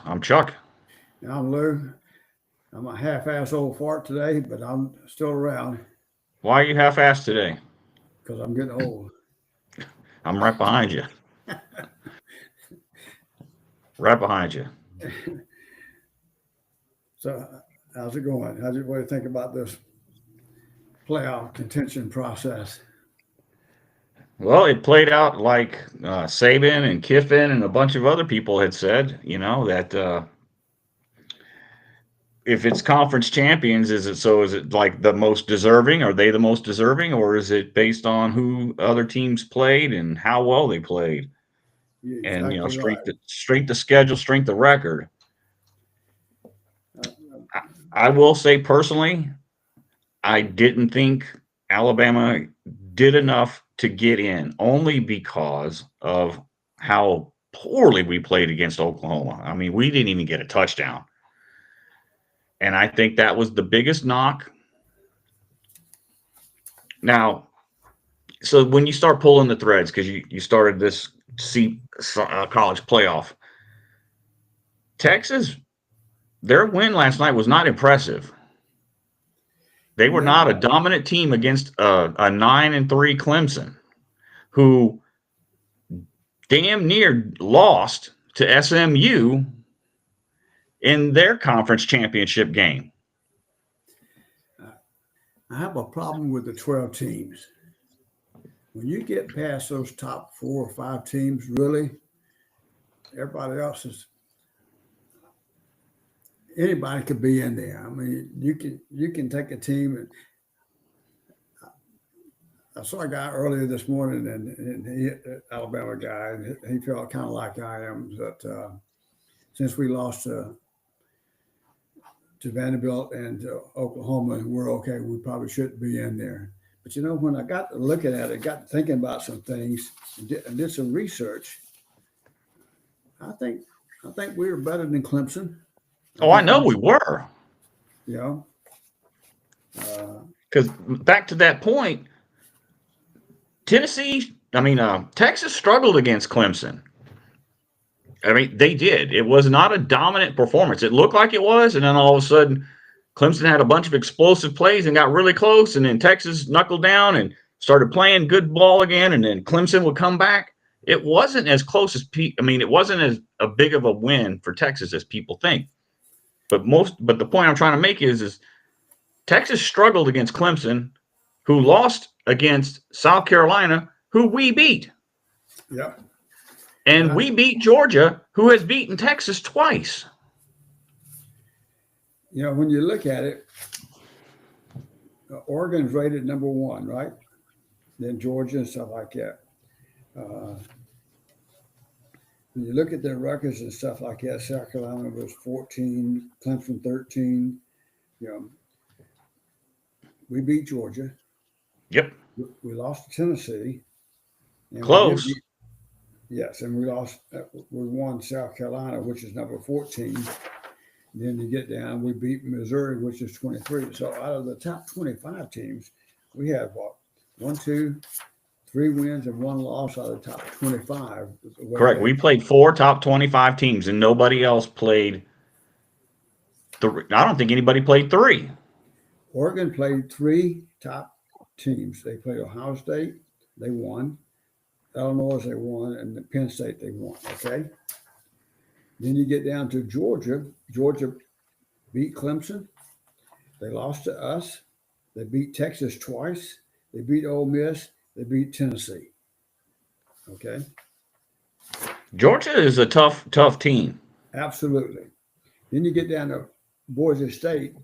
I'm Chuck. I'm Lou. I'm a half-ass old fart today, but I'm still around Why are you half-assed today? because I'm getting old. I'm right behind you. Right behind you. So, how's it going? What do you think about this playoff contention process? Well, it played out like Saban and Kiffin and a bunch of other people had said. That if it's conference champions, is it so? Is it like the most deserving? Are they the most deserving, or is it based on who other teams played and how well they played? You're And exactly right. strength of schedule, strength of record. Uh, I, I will say personally, I didn't think Alabama did enough to get in, only because of how poorly we played against Oklahoma. I mean, we didn't even get a touchdown. And I think that was the biggest knock. Now, so when you start pulling the threads, because you started this college playoff, Texas, their win last night was not impressive. They were not a no, dominant team against a 9-3 Clemson, who damn near lost to SMU in their conference championship game. I have a problem with the 12 teams. When you get past those top 4 or 5 teams, really, everybody else is anybody could be in there. I mean, you can take a team and I saw a guy earlier this morning, and he, Alabama guy, and he felt kind of like I am that since we lost to Vanderbilt and Oklahoma, we're okay. We probably shouldn't be in there. But when I got to looking at it, got to thinking about some things, and did some research. I think I think we were better than Clemson. I Oh, I think know we, we were. you know, uh, Because back to that point, Texas struggled against Clemson. I mean, they did. It was not a dominant performance. It looked like it was, and then all of a sudden, Clemson had a bunch of explosive plays and got really close, and then Texas knuckled down and started playing good ball again, and then Clemson would come back. It wasn't as close as it wasn't as a big of a win for Texas as people think. But the point I'm trying to make is Texas struggled against Clemson, who lost against South Carolina, who we beat. yeah. And Uh, we beat Georgia, who has beaten Texas twice. when you look at it, Oregon's rated number one, right? Then Georgia and stuff like that. Uh, when you look at their records and stuff like that, South Carolina was 14, Clemson 13. You know, we beat Georgia. Yep. We lost to Tennessee, and we did Close. beat. Yes, and we lost. We won South Carolina, which is number 14. Then you get down, we beat Missouri, which is 23. So out of the top 25 teams, we had what? 1, 2, 3 wins and 1 loss out of the top 25. The way Correct. they We played 4 top 25 teams, and nobody else played three. I don't think anybody played three. Oregon played 3 top teams. They played Ohio State, they won. Illinois, they won, and the Penn State, they won. Okay. Then you get down to Georgia. Georgia beat Clemson. They lost to us. They beat Texas twice. They beat Ole Miss. They beat Tennessee. Okay. Georgia is a tough team. Absolutely. Then you get down to Boise State.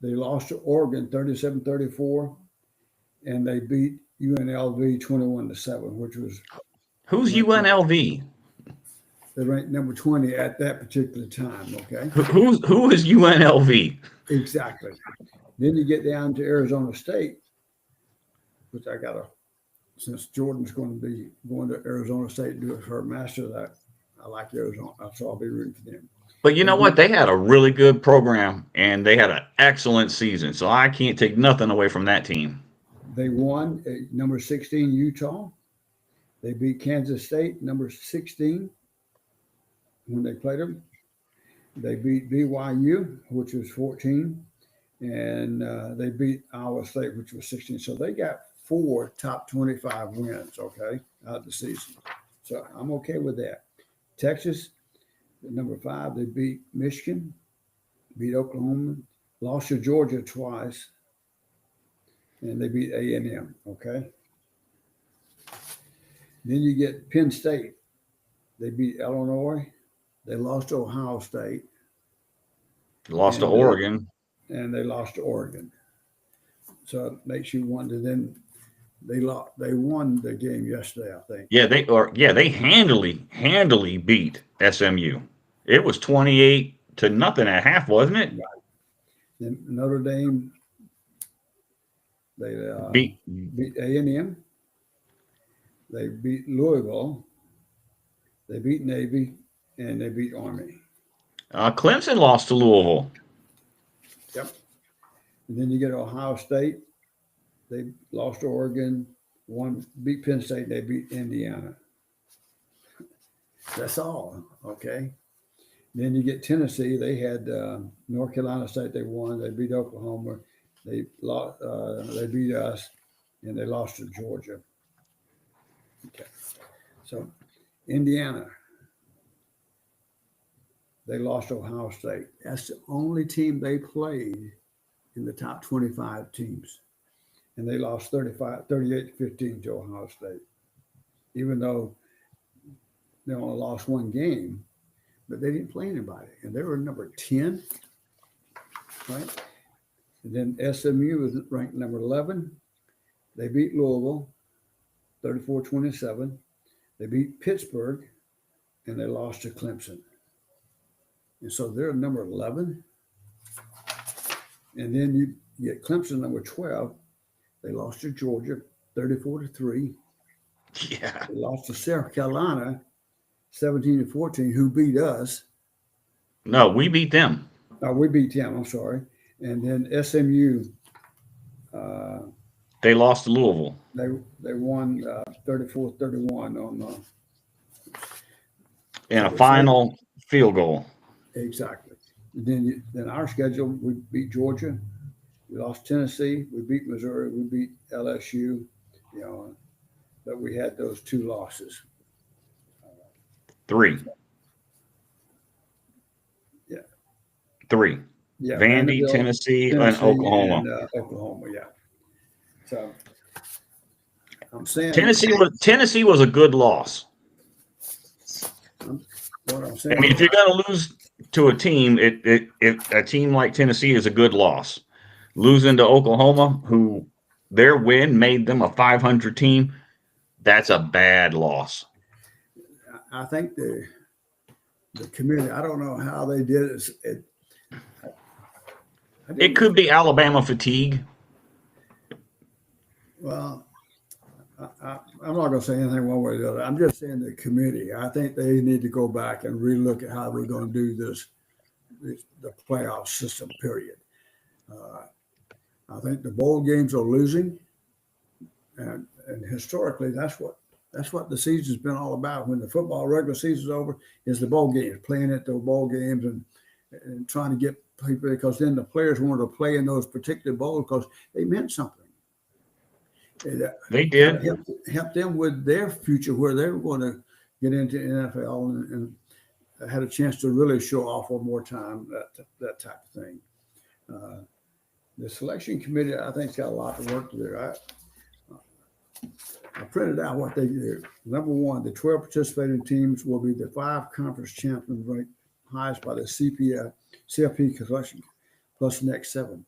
They lost to Oregon 37-34, and they beat UNLV 21-7, which was Who's ranked number, UNLV? they ranked number 20 at that particular time. Okay. Who is UNLV? Exactly. Then you get down to Arizona State, which I got to, since Jordan's going to be going to Arizona State to do it for a master's, I like Arizona, so I'll be rooting for them. But you They know what? beat, They had a really good program, and they had an excellent season. So I can't take nothing away from that team. they won number 16 Utah. They beat Kansas State, number 16, when they played them. They beat BYU, which was 14, and they beat Iowa State, which was 16. So they got 4 top 25 wins, okay, out of the season. So I'm okay with that. Texas, number 5, they beat Michigan, beat Oklahoma, lost to Georgia twice, and they beat A&M, okay? Then you get Penn State. They beat Illinois. They lost to Ohio State. Lost to And Oregon. They lost to Oregon. So it makes you wonder. Then they won the game yesterday, I think. Yeah, they handily beat SMU. It was 28-0 at half, wasn't it? Right. Then Notre Dame, they Beat beat A&M. They beat Louisville. They beat Navy, and they beat Army. Clemson lost to Louisville. Yep. And then you get Ohio State. They lost to Oregon. Beat Penn State. They beat Indiana. That's all. Okay. Then you get Tennessee. They had North Carolina State. They won. They beat Oklahoma. They lost. They beat us, and they lost to Georgia. Okay. So Indiana. They lost to Ohio State. That's the only team they played in the top 25 teams. And they lost 38-15 to Ohio State, even though they only lost 1 game, but they didn't play anybody. And they were number 10, right? And then SMU was ranked number 11. They beat Louisville 34-27. They beat Pittsburgh, and they lost to Clemson. And so they're number 11. And then you get Clemson number 12. They lost to Georgia 34-3. Yeah. They lost to South Carolina 17-14, who beat us. No, we beat them. We beat them, I'm sorry. And then SMU, They lost to Louisville. they won 34-31 on in a final field goal. Exactly. And then our schedule, we beat Georgia, we lost Tennessee, we beat Missouri, we beat LSU, but we had those 2 losses. 3. Yeah. 3. Yeah. Vandy, Tennessee, and Oklahoma. And, Oklahoma, yeah. So I'm saying Tennessee was a good loss. What I'm saying. I mean, if you're going to lose to a team, a team like Tennessee is a good loss. Losing to Oklahoma, who their win made them a 500 team, that's a bad loss. I think the committee, I don't know how they did it. It could be Alabama fatigue. Well, I'm not going to say anything one way or the other. I'm just saying the committee. I think they need to go back and relook at how we're going to do the playoff system, period. I think the bowl games are losing, and historically, that's what the season's been all about. When the football regular season's over, is the bowl games, playing at the bowl games and trying to get people, because then the players wanted to play in those particular bowls because they meant something. They did. Help them with their future, where they were going to get into NFL and had a chance to really show off one more time, that type of thing. The selection committee, I think, got a lot of work to do. I printed out what they do. Number 1, the 12 participating teams will be the 5 conference champions ranked highest by the CFP collection, plus the next 7.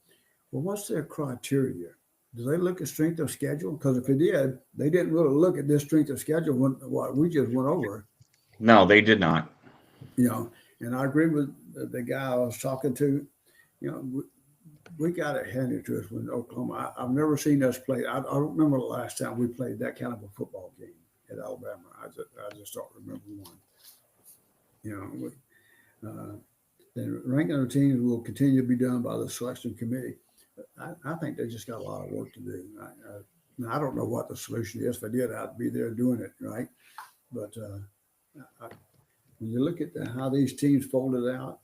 Well, what's their criteria? Do they look at strength of schedule? Because if they did, they didn't really look at this strength of schedule what we just went over. No, they did not. And I agree with the guy I was talking to. We got it handed to us with Oklahoma. I've never seen us play. I don't remember the last time we played that kind of a football game at Alabama. I just don't remember one. The ranking of the teams will continue to be done by the selection committee. I think they just got a lot of work to do. I don't know what the solution is. If I did, I'd be there doing it, right? But when you look at how these teams folded out,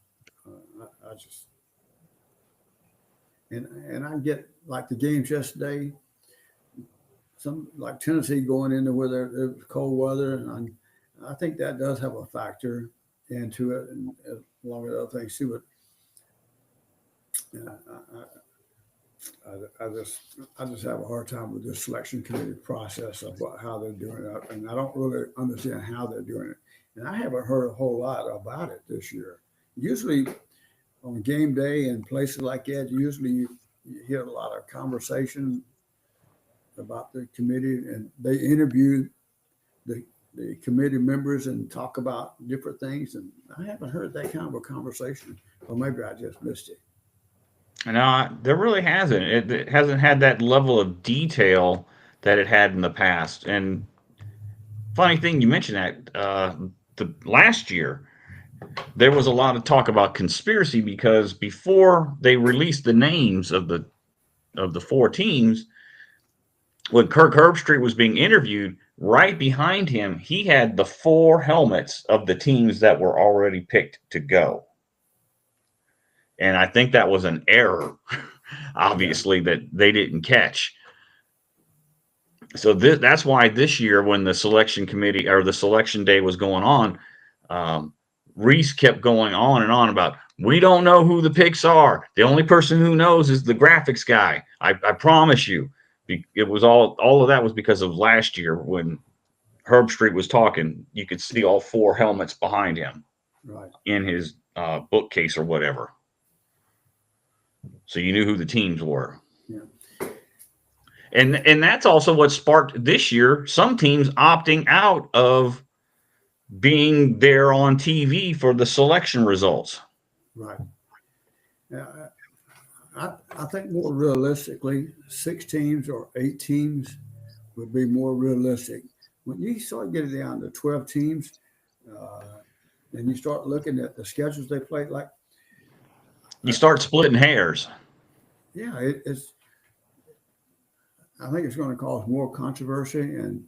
I just and I get like the games yesterday. Some like Tennessee going into where it was cold weather, and I think that does have a factor into it, and along with other things too. But I just have a hard time with the selection committee process of how they're doing it, and I don't really understand how they're doing it. And I haven't heard a whole lot about it this year. Usually, on game day and places like that, usually you hear a lot of conversation about the committee, and they interview the committee members and talk about different things. And I haven't heard that kind of a conversation, or maybe I just missed it. No, there really hasn't. It hasn't had that level of detail that it had in the past. And funny thing, you mentioned that the last year there was a lot of talk about conspiracy because before they released the names of the four teams, when Kirk Herbstreit was being interviewed, right behind him, he had the four helmets of the teams that were already picked to go. And I think that was an error, obviously, that they didn't catch. So that's why this year, when the selection committee or the selection day was going on, Reese kept going on and on about, we don't know who the picks are. The only person who knows is the graphics guy. I promise you. It was all of that was because of last year when Herbstreit was talking. You could see all four helmets behind him, right, in his bookcase or whatever. So you knew who the teams were. Yeah. And that's also what sparked this year some teams opting out of being there on TV for the selection results. Right. Yeah. I think more realistically, 6 teams or 8 teams would be more realistic. When you start getting down to 12 teams, and you start looking at the schedules they play, like You start splitting hairs. yeah, it's. I think it's going to cause more controversy, and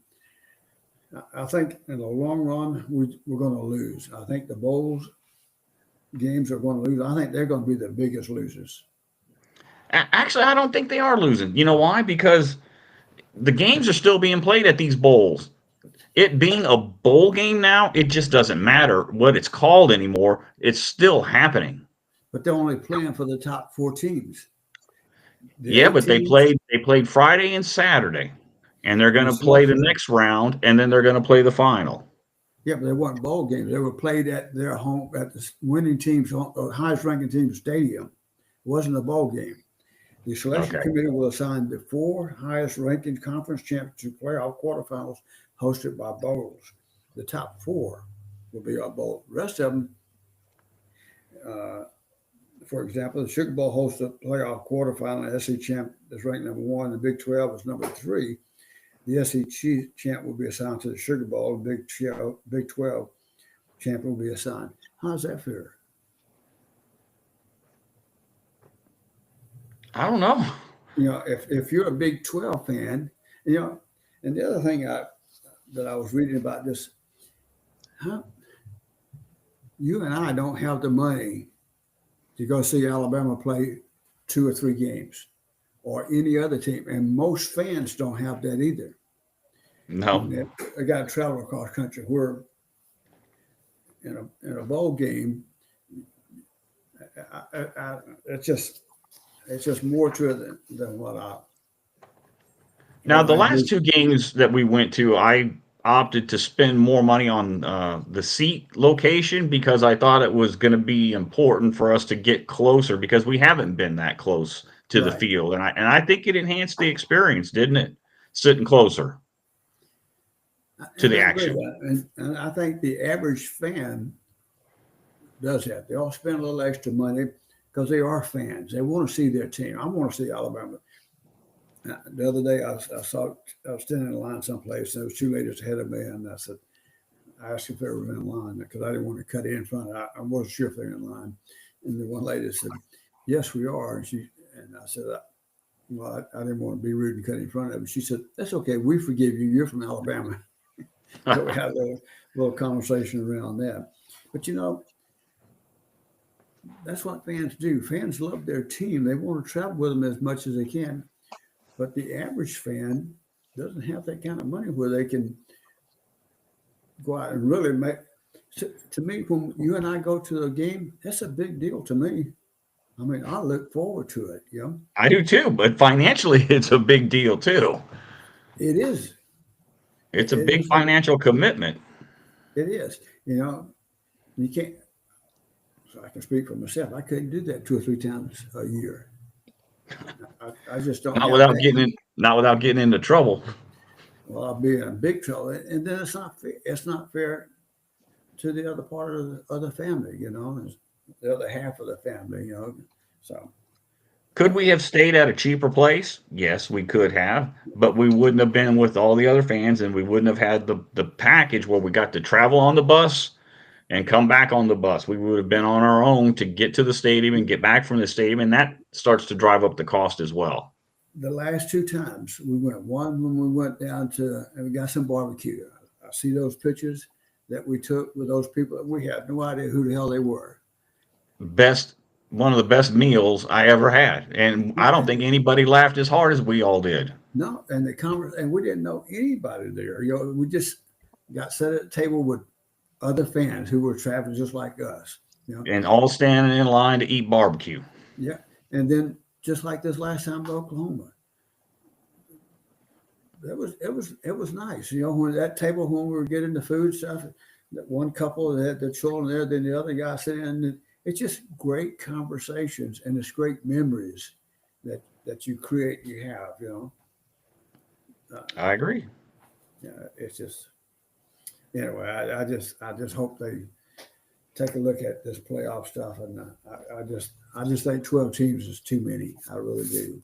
I think in the long run we're going to lose. I think the bowls games are going to lose. I think they're going to be the biggest losers. Actually, I don't think they are losing. You know why? Because the games are still being played at these bowls. It being a bowl game now, it just doesn't matter what it's called anymore. It's still happening. But they're only playing for the top 4 teams. Yeah, but they played Friday and Saturday, and they're going to play the next round, and then they're going to play the final. Yeah, but they weren't bowl games. They were played at their home, at the winning team's highest ranking team's stadium. It wasn't a bowl game. The selection committee will assign the 4 highest ranking conference championship playoff quarterfinals hosted by bowls. The top 4 will be our bowl. The rest of them, for example, the Sugar Bowl hosts a playoff quarterfinal. The SEC champ is ranked number 1. The Big 12 is number 3. The SEC champ will be assigned to the Sugar Bowl. The Big 12 champ will be assigned. How's that fair? I don't know. You know, if you're a Big 12 fan, you know, and the other thing that I was reading about this, you and I don't have the money to go see Alabama play 2 or 3 games or any other team. And most fans don't have that either. No. They got to travel across country where in a bowl game, it's just more to it than what I. Now, the last 2 games that we went to, I opted to spend more money on the seat location because I thought it was going to be important for us to get closer because we haven't been that close to the field, and I think it enhanced the experience, didn't it? Sitting closer to the action. And I think the average fan does that. They all spend a little extra money because they are fans. They want to see their team. I want to see Alabama. The other day, I was standing in line someplace, and there was 2 ladies ahead of me, and I asked if they were in line because I didn't want to cut in front. I wasn't sure if they were in line. And the one lady said, "Yes, we are." And I said, "Well, I didn't want to be rude and cut in front of her." She said, "That's okay. We forgive you. You're from Alabama." So we had a little conversation around that. But, you know, That's what fans do. Fans love their team. They want to travel with them as much as they can. But the average fan doesn't have that kind of money where they can go out and really make. To me, when you and I go to a game, that's a big deal to me. I mean, I look forward to it. You know, I do too, but financially, it's a big deal too. it is. It's a It big is. financial commitment. It is. You know, you can't. So I can speak for myself. I couldn't do that 2 or 3 times a year. I just don't Not have without that getting kind. in, not without getting into trouble. Well, I'll be in big trouble, and then it's not fair. It's not fair to the other part of the family. You know, the other half of the family. You know, so Could we have stayed at a cheaper place? Yes, we could have, but we wouldn't have been with all the other fans, and we wouldn't have had the package where we got to travel on the bus and come back on the bus. We would have been on our own to get to the stadium and get back from the stadium, and that starts to drive up the cost as well. the last 2 times we went, one when we went down to and we got some barbecue. I see those pictures that we took with those people. We had no idea who the hell they were. Best One of the best meals I ever had, and I don't think anybody laughed as hard as we all did. No, and the conference, and we didn't know anybody there. You know, we just got set at a table with other fans who were traveling just like us. You know, And all standing in line to eat barbecue. yeah. And then just like this last time to Oklahoma, it was nice. You know, when that table when we were getting the food stuff, that one couple that had the children there, then the other guy sitting, and it's just great conversations and it's great memories that you create. You have, you know, I agree. yeah, it's just anyway. I just hope they take a look at this playoff stuff, and I just think 12 teams is too many. I really do.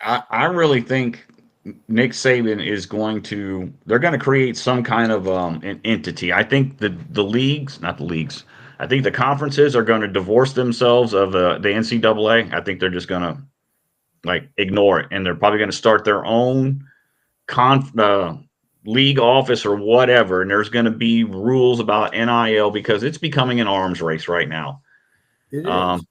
I really think Nick Saban is going to they're going to create some kind of an entity. I think the leagues, not the leagues, I think the conferences are going to divorce themselves of the NCAA. I think they're just going to like ignore it, and they're probably going to start their own league office or whatever. And there's going to be rules about NIL because it's becoming an arms race right now. It Um, is.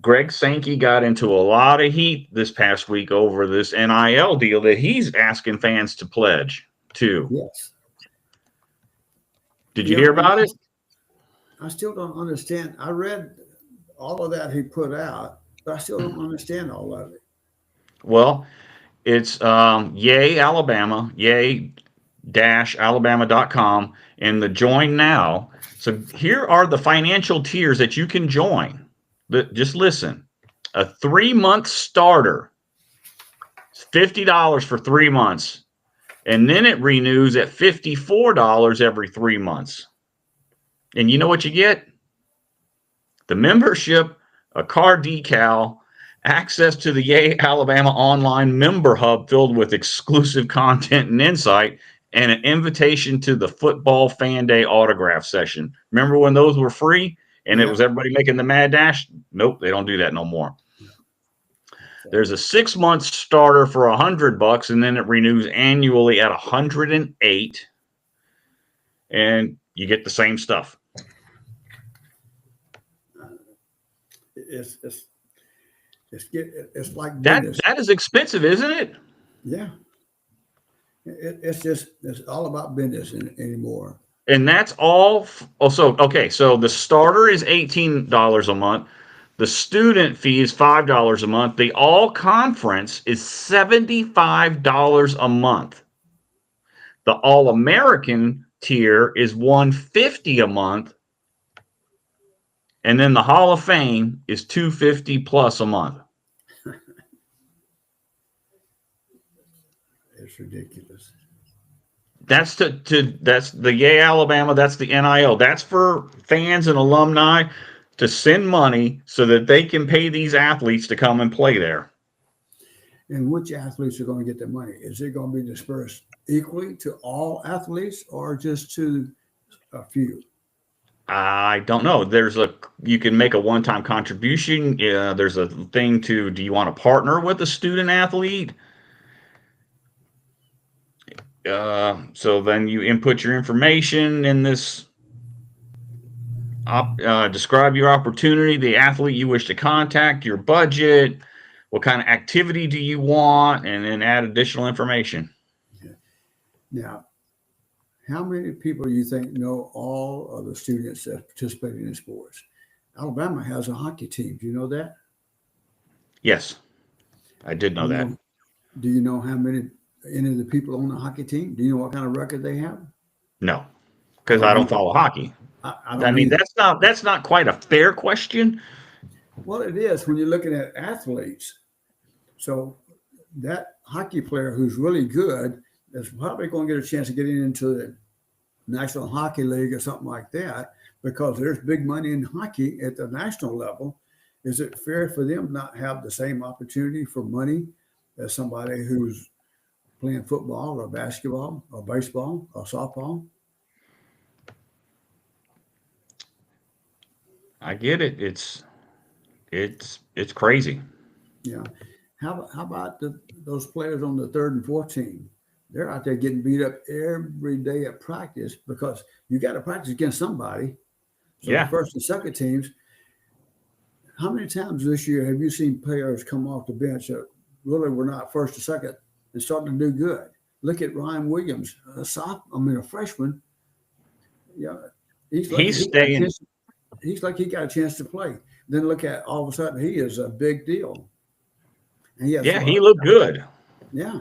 Greg Sankey got into a lot of heat this past week over this NIL deal that he's asking fans to pledge to. Yes. Did you You hear know, and about it? I still don't understand. I read all of that he put out, but I still don't understand all of it. Well, it's Yay Alabama, yay-alabama.com, and the join now. So here are the financial tiers that you can join. Just listen. A 3-month starter, it's $50 for 3 months. And then it renews at $54 every 3 months. And you know what you get? The membership, a car decal, access to the Yay Alabama online member hub filled with exclusive content and insight, and an invitation to the football fan day autograph session. Remember when those were free and it Yeah. was everybody making the mad dash? Nope, they don't do that no more. So There's a 6 month starter for $100, and then it renews annually at 108, and you get the same stuff. uh, it's it's it's like That business. that is expensive, isn't it? Yeah. It's all about business anymore. And that's all. So okay, so the starter is $18 a month. The student fee is $5 a month. The all conference is $75 a month. The all American tier is $150 a month, and then the Hall of Fame is $250 plus a month. It's ridiculous. That's that's the Yay Alabama. That's the NIL. That's for fans and alumni to send money so that they can pay these athletes to come and play there. And which athletes are going to get the money? Is it going to be dispersed equally to all athletes or just to a few? I don't know. You can make a one-time contribution. There's a thing to, do you want to partner with a student athlete? So then you input your information in this Describe your opportunity, the athlete you wish to contact, your budget, what kind of activity do you want, and then add additional information. Now, how many people do you think know all of the students that participate in sports? Alabama has a hockey team. Do you know that? Yes, I did Do know you that. know, do you know how many any of the people on the hockey team? Do you know what kind of record they have? No, I because I don't don't either. follow hockey. I I don't mean, either. that's not quite a fair question. Well, it is when you're looking at athletes. So that hockey player who's really good is probably going to get a chance of getting into the National Hockey League or something like that because there's big money in hockey at the national level. Is it fair for them not have the same opportunity for money as somebody who's playing football or basketball or baseball or softball? I get it. It's crazy. Yeah. How about those players on the third and fourth team? They're out there getting beat up every day at practice because you got to practice against somebody. So the Yeah, first and second teams, how many times this year have you seen players come off the bench that really were not first or second and starting to do good? Look at Ryan Williams, a freshman. Yeah, he's lucky he's he got a staying. chance. He's like he got a chance to play. Then look at all of a sudden he is a big deal, and he has Yeah, he looked good. yeah.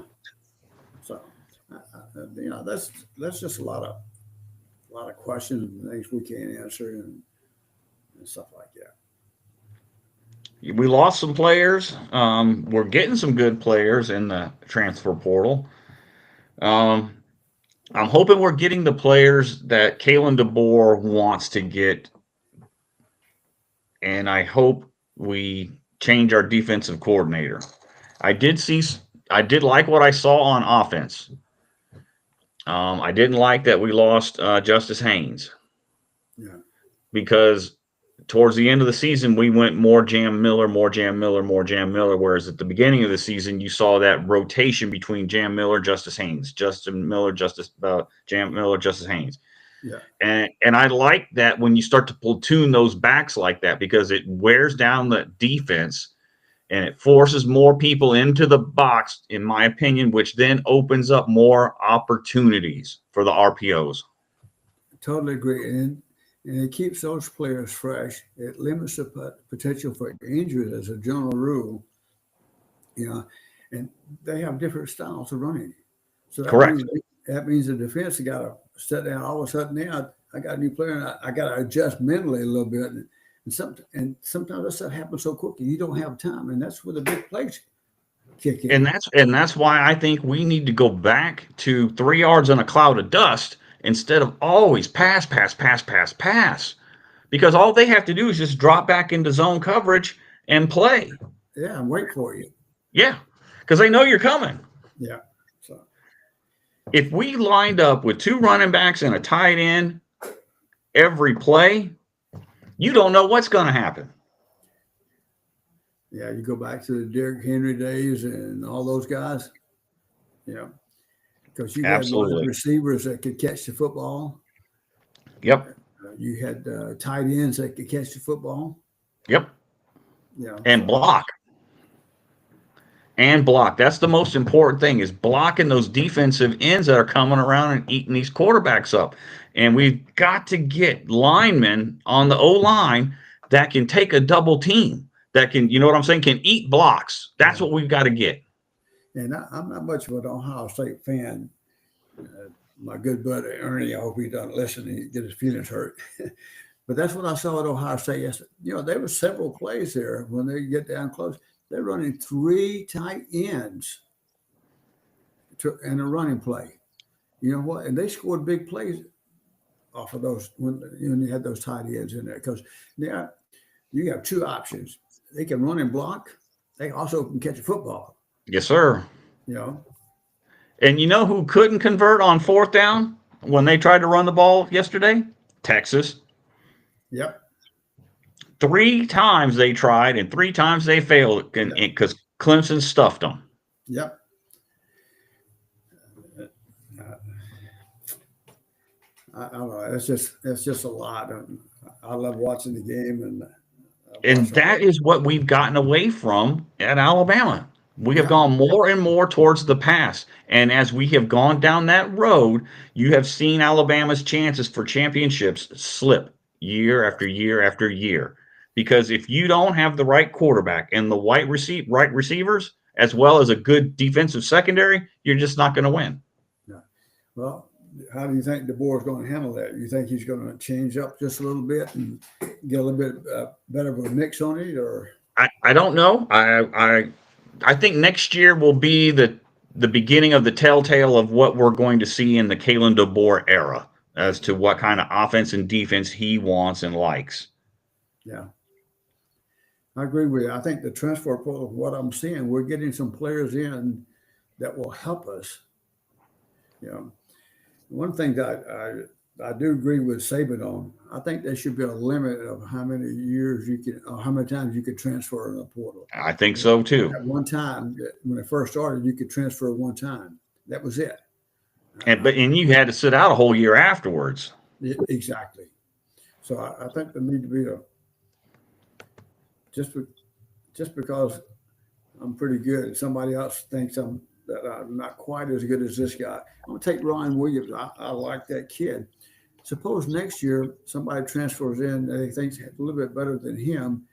So that's just a lot of questions and things we can't answer and stuff like that. We lost some players. We're getting some good players in the transfer portal. Um, I'm hoping we're getting the players that Kalen DeBoer wants to get, and I hope we change our defensive coordinator. I did see, I did like what I saw on offense. I didn't like that we lost Justice Haynes Yeah, because towards the end of the season we went more Jam Miller, more Jam Miller, more Jam Miller. Whereas at the beginning of the season you saw that rotation between Jam Miller, Justice Haynes, Justin Miller, Jam Miller, Justice Haynes. yeah, And I like that when you start to platoon those backs like that because it wears down the defense and it forces more people into the box, in my opinion, which then opens up more opportunities for the RPOs. totally agree. And it keeps those players fresh. It limits the potential for injuries as a general rule. You know, and they have different styles of running. So Correct. that means the defense got to sit down. All of a sudden, now I got a new player, and I got to adjust mentally a little bit. And sometimes that stuff happens so quickly you don't have time, and that's where the big plays kick in. And that's why I think we need to go back to 3 yards in a cloud of dust instead of always pass, pass, pass, pass, pass. Because all they have to do is just drop back into zone coverage and play. Yeah, and wait for you. Yeah, because they know you're coming. Yeah. So If we lined up with two running backs and a tight end every play, you don't know what's going to happen. yeah, you go back to the Derrick Henry days and all those guys. You know, because you had wide Absolutely. receivers that could catch the football. Yep. You had tight ends that could catch the football. Yep. Yeah. And So block. And block. That's the most important thing is blocking those defensive ends that are coming around and eating these quarterbacks up. And we've got to get linemen on the O line that can take a double team, that can, you know what I'm saying, can eat blocks. That's yeah. what we've got to get. And I'm not much of an Ohio State fan. My good buddy Ernie, I hope he doesn't listen and get his feelings hurt. But that's what I saw at Ohio State yesterday. You know, there were several plays there when they get down close. They're running three tight ends in a running play. You know what? And they scored big plays off of those when you had those tight ends in there because you have two options. They can run and block. They also can catch a football. Yes, sir. You know, And you know who couldn't convert on fourth down when they tried to run the ball yesterday? Texas. yep, 3 times they tried and 3 times they failed yep, because Clemson stuffed them. yep. I don't know. It's just a lot. I love watching the game, and And that is what we've gotten away from at Alabama. We have Yeah. gone more and more towards the pass. And as we have gone down that road, you have seen Alabama's chances for championships slip year after year after year. Because if you don't have the right quarterback and the right receivers, as well as a good defensive secondary, you're just not going to win. Yeah. Well, how do you think DeBoer is going to handle that? You think he's going to change up just a little bit and get a little bit better of a mix on it, or? I don't know. I think next year will be the beginning of the telltale of what we're going to see in the Kalen DeBoer era as to what kind of offense and defense he wants and likes. Yeah. I agree with you. I think the transfer portal, what I'm seeing, we're getting some players in that will help us. You know, one thing that I do agree with Saban on, I think there should be a limit of how many years you can, or how many times you could transfer in a portal. I think so too. At one time, when it first started, you could transfer one time. That was it. And you had to sit out a whole year afterwards. Exactly. So I think there need to be just because I'm pretty good, somebody else thinks I'm not quite as good as this guy. I'm gonna take Ryan Williams. I like that kid. Suppose next year somebody transfers in that he thinks a little bit better than him.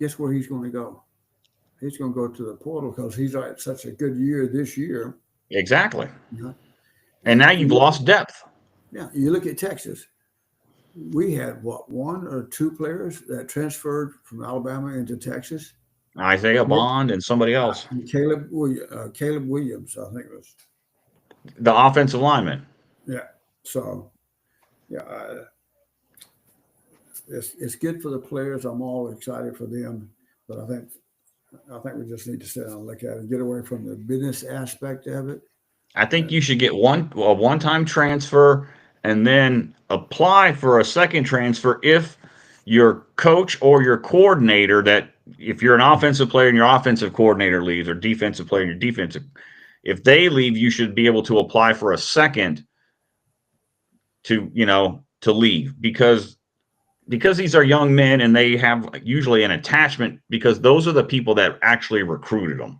Guess where he's going to go? He's going to go to the portal because he's had such a good year this year. Exactly. Yeah. And now you've lost depth. Yeah. You look at Texas. We had one or two players that transferred from Alabama into Texas. Isaiah Bond and somebody else. And Caleb Williams, I think it was. The offensive lineman. Yeah. So, yeah, it's good for the players. I'm all excited for them, but I think we just need to sit down and look at it and get away from the business aspect of it. I think you should get a one-time transfer and then apply for a second transfer if your coach or your coordinator, that if you're an offensive player and your offensive coordinator leaves, or defensive player and your defensive, if they leave, you should be able to apply for a second to leave, because these are young men and they have usually an attachment, because those are the people that actually recruited them.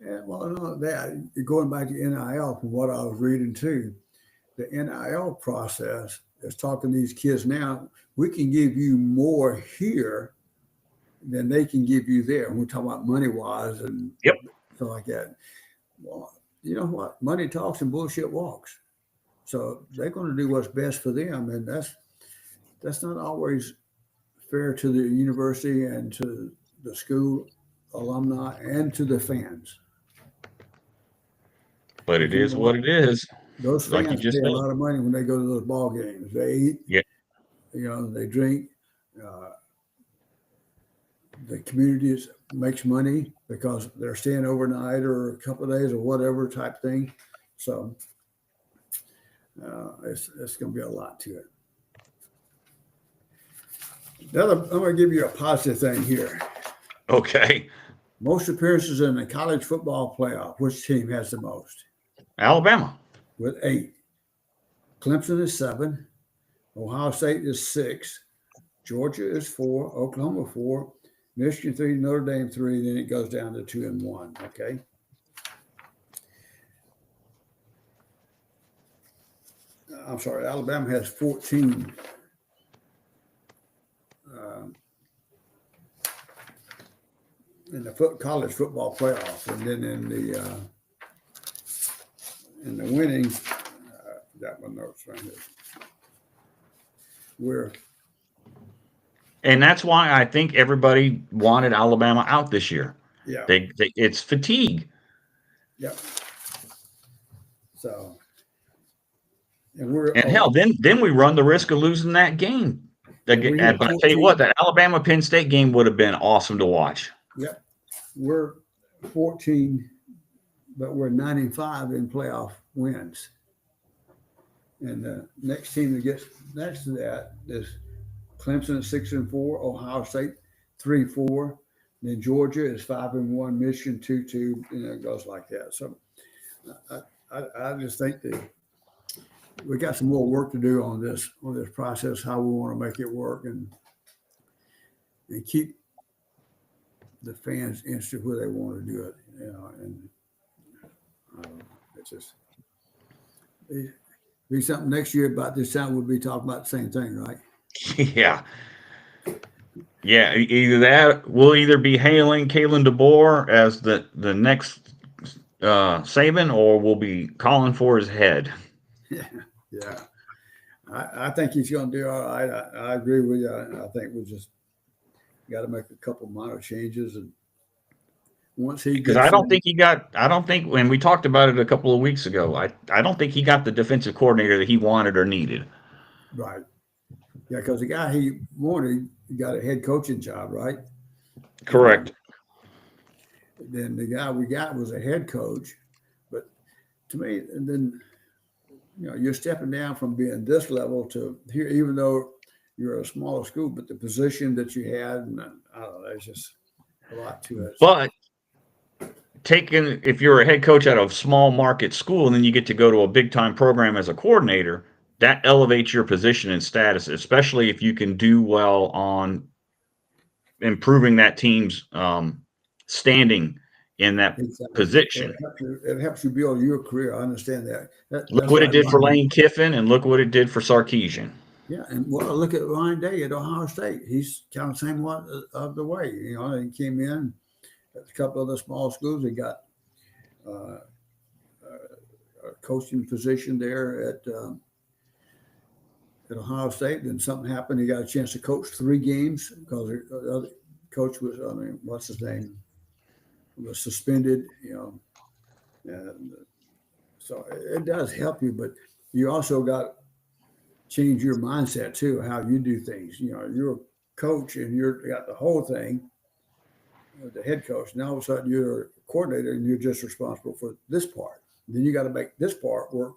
Yeah, well, no, that going back to NIL, from what I was reading too, the NIL process is talking to these kids now. We can give you more here than they can give you there. We're talking about money wise and stuff like that. Well, you know what? Money talks and bullshit walks. So they're going to do what's best for them, and that's not always fair to the university and to the school alumni and to the fans. But it is what it is. Those fans pay a lot of money when they go to those ball games. They eat, they drink. The community makes money because they're staying overnight or a couple of days or whatever type thing. So it's going to be a lot to it. I'm going to give you a positive thing here. Okay. Most appearances in the college football playoff. Which team has the most? Alabama. With 8. Clemson is 7. Ohio State is 6. Georgia is 4. Oklahoma 4. Michigan 3. Notre Dame 3. Then it goes down to 2 and 1. Okay. I'm sorry. Alabama has 14. In the college football playoff, and then in the winning, got my notes right here. And that's why I think everybody wanted Alabama out this year. Yeah, it's fatigue. Yep. So, hell, then we run the risk of losing that game. But I tell you what, that Alabama Penn State game would have been awesome to watch. Yep. We're 14, but we're 9-5 in playoff wins. And the next team that gets next to that is Clemson at 6-4, Ohio State 3-4, then Georgia is 5-1, Michigan 2-2, and it goes like that. So I just think we got some more work to do on this process, how we want to make it work and keep the fans interested where they want to do it. You know, and it's just be something next year about this time. We'll be talking about the same thing, right? Yeah. Yeah, either that, we'll either be hailing Kalen DeBoer as the next Saban, or we'll be calling for his head. Yeah. I think he's going to do all right. I agree with you. I think we just got to make a couple minor changes, and once he Because gets I don't in, think he got. I don't think when we talked about it a couple of weeks ago. I don't think he got the defensive coordinator that he wanted or needed. right. Yeah, because the guy he wanted, he got a head coaching job, right? Correct. Then the guy we got was a head coach, but to me, and then you're stepping down from being this level to here, even though you're a smaller school, but the position that you had, and I don't know, there's just a lot to it. But if you're a head coach at a small market school and then you get to go to a big time program as a coordinator, that elevates your position and status, especially if you can do well on improving that team's standing in that position. It helps you build your career. I understand that. Look what it did for Lane Kiffin, and look what it did for Sarkisian. Yeah, and well, look at Ryan Day at Ohio State. He's kind of the same one of the way. He came in at a couple of the small schools. He got a coaching position there at Ohio State. Then something happened. He got a chance to coach 3 games because the other coach was, what's his name, was suspended. And so it does help you, but you also got change your mindset too, how you do things. You're a coach and you're got the whole thing, the head coach. Now all of a sudden you're a coordinator and you're just responsible for this part. Then you got to make this part work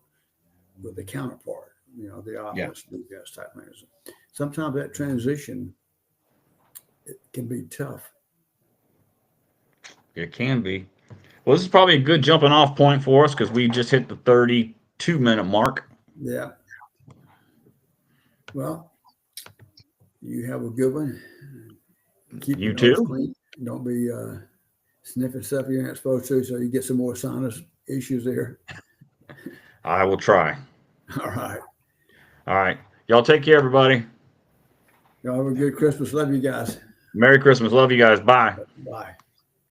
with the counterpart, the offense, defense type things. Sometimes that transition, it can be tough. It can be. Well, this is probably a good jumping off point for us because we just hit the 32-minute mark. Yeah. Well, you have a good one. Keep you too. Clean. Don't be sniffing stuff you're not supposed to, so you get some more sinus issues there. I will try. All right. All right. Y'all take care, everybody. Y'all have a good Christmas. Love you guys. Merry Christmas. Love you guys. Bye. Bye.